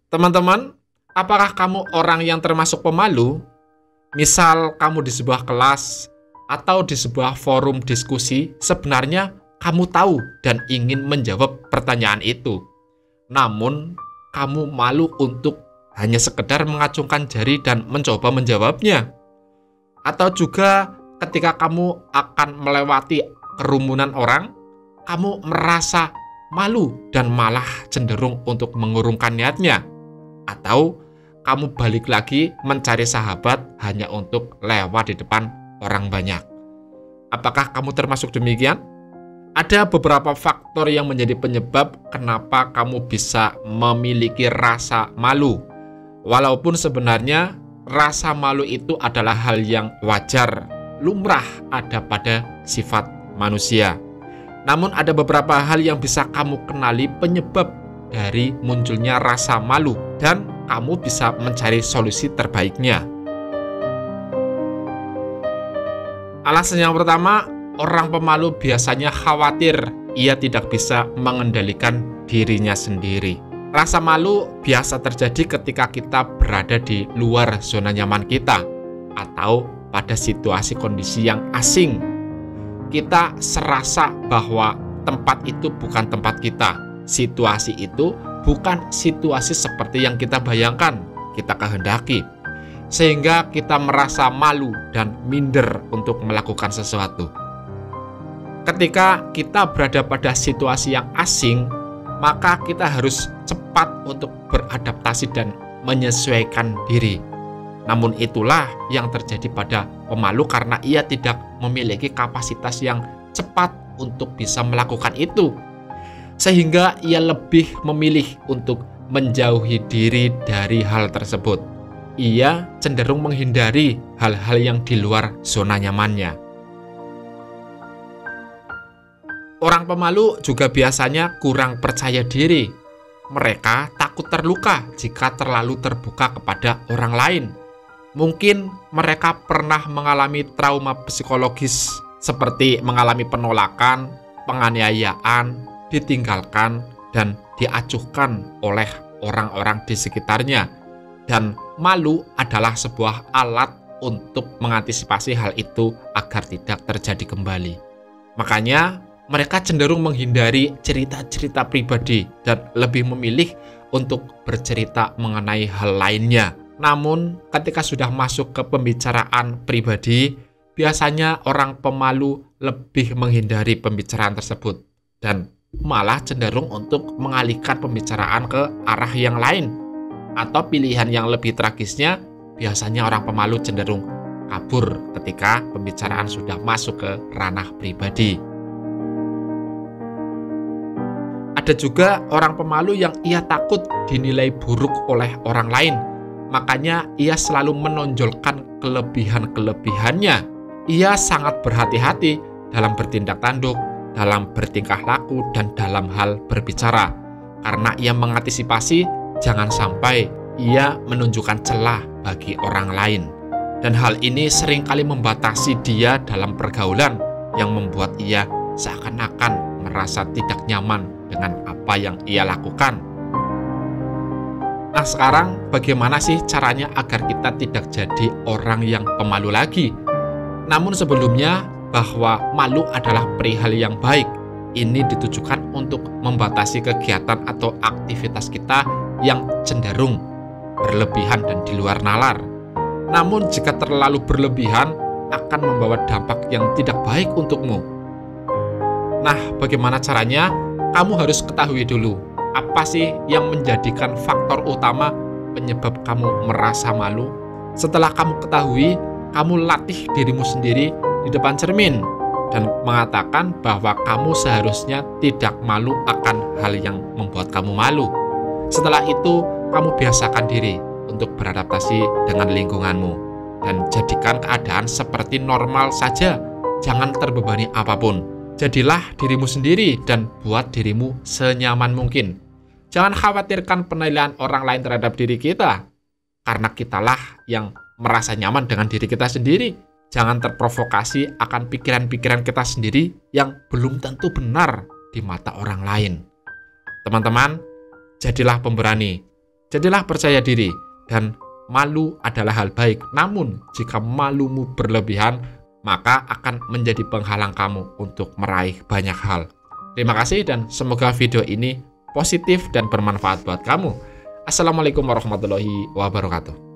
Teman-teman, apakah kamu orang yang termasuk pemalu? Misal kamu di sebuah kelas atau di sebuah forum diskusi, sebenarnya kamu tahu dan ingin menjawab pertanyaan itu. Namun, kamu malu untuk hanya sekedar mengacungkan jari dan mencoba menjawabnya. Atau juga ketika kamu akan melewati kerumunan orang, kamu merasa malu dan malah cenderung untuk mengurungkan niatnya. Atau kamu balik lagi mencari sahabat hanya untuk lewat di depan orang banyak. Apakah kamu termasuk demikian? Ada beberapa faktor yang menjadi penyebab kenapa kamu bisa memiliki rasa malu. Walaupun sebenarnya rasa malu itu adalah hal yang wajar, lumrah ada pada sifat manusia. Namun ada beberapa hal yang bisa kamu kenali penyebab dari munculnya rasa malu dan kamu bisa mencari solusi terbaiknya. Alasan yang pertama, orang pemalu biasanya khawatir ia tidak bisa mengendalikan dirinya sendiri. Rasa malu biasa terjadi ketika kita berada di luar zona nyaman kita atau pada situasi kondisi yang asing. Kita serasa bahwa tempat itu bukan tempat kita. Situasi itu bukan situasi seperti yang kita bayangkan, kita kehendaki. Sehingga kita merasa malu dan minder untuk melakukan sesuatu. Ketika kita berada pada situasi yang asing, maka kita harus cepat untuk beradaptasi dan menyesuaikan diri. Namun itulah yang terjadi pada pemalu karena ia tidak memiliki kapasitas yang cepat untuk bisa melakukan itu. Sehingga ia lebih memilih untuk menjauhi diri dari hal tersebut. Ia cenderung menghindari hal-hal yang di luar zona nyamannya. Orang pemalu juga biasanya kurang percaya diri. Mereka takut terluka jika terlalu terbuka kepada orang lain. Mungkin mereka pernah mengalami trauma psikologis seperti mengalami penolakan, penganiayaan, ditinggalkan, dan diacuhkan oleh orang-orang di sekitarnya. Dan malu adalah sebuah alat untuk mengantisipasi hal itu agar tidak terjadi kembali. Makanya mereka cenderung menghindari cerita-cerita pribadi dan lebih memilih untuk bercerita mengenai hal lainnya. Namun ketika sudah masuk ke pembicaraan pribadi, biasanya orang pemalu lebih menghindari pembicaraan tersebut dan malah cenderung untuk mengalihkan pembicaraan ke arah yang lain. Atau pilihan yang lebih tragisnya, biasanya orang pemalu cenderung kabur ketika pembicaraan sudah masuk ke ranah pribadi. Ada juga orang pemalu yang ia takut dinilai buruk oleh orang lain. Makanya ia selalu menonjolkan kelebihan-kelebihannya. Ia sangat berhati-hati dalam bertindak tanduk, dalam bertingkah laku, dan dalam hal berbicara. Karena ia mengantisipasi jangan sampai ia menunjukkan celah bagi orang lain. Dan hal ini seringkali membatasi dia dalam pergaulan yang membuat ia seakan-akan merasa tidak nyaman dengan apa yang ia lakukan. Nah sekarang bagaimana sih caranya agar kita tidak jadi orang yang pemalu lagi? Namun sebelumnya bahwa malu adalah perihal yang baik. Ini ditujukan untuk membatasi kegiatan atau aktivitas kita yang cenderung berlebihan dan di luar nalar. Namun jika terlalu berlebihan akan membawa dampak yang tidak baik untukmu. Nah bagaimana caranya? Kamu harus ketahui dulu apa sih yang menjadikan faktor utama penyebab kamu merasa malu. Setelah kamu ketahui, kamu latih dirimu sendiri di depan cermin dan mengatakan bahwa kamu seharusnya tidak malu akan hal yang membuat kamu malu. Setelah itu, kamu biasakan diri untuk beradaptasi dengan lingkunganmu dan jadikan keadaan seperti normal saja. Jangan terbebani apapun. Jadilah dirimu sendiri dan buat dirimu senyaman mungkin. Jangan khawatirkan penilaian orang lain terhadap diri kita, karena kitalah yang merasa nyaman dengan diri kita sendiri. Jangan terprovokasi akan pikiran-pikiran kita sendiri yang belum tentu benar di mata orang lain. Teman-teman, jadilah pemberani. Jadilah percaya diri, dan malu adalah hal baik. Namun, jika malumu berlebihan, maka akan menjadi penghalang kamu untuk meraih banyak hal. Terima kasih dan semoga video ini positif dan bermanfaat buat kamu. Assalamualaikum warahmatullahi wabarakatuh.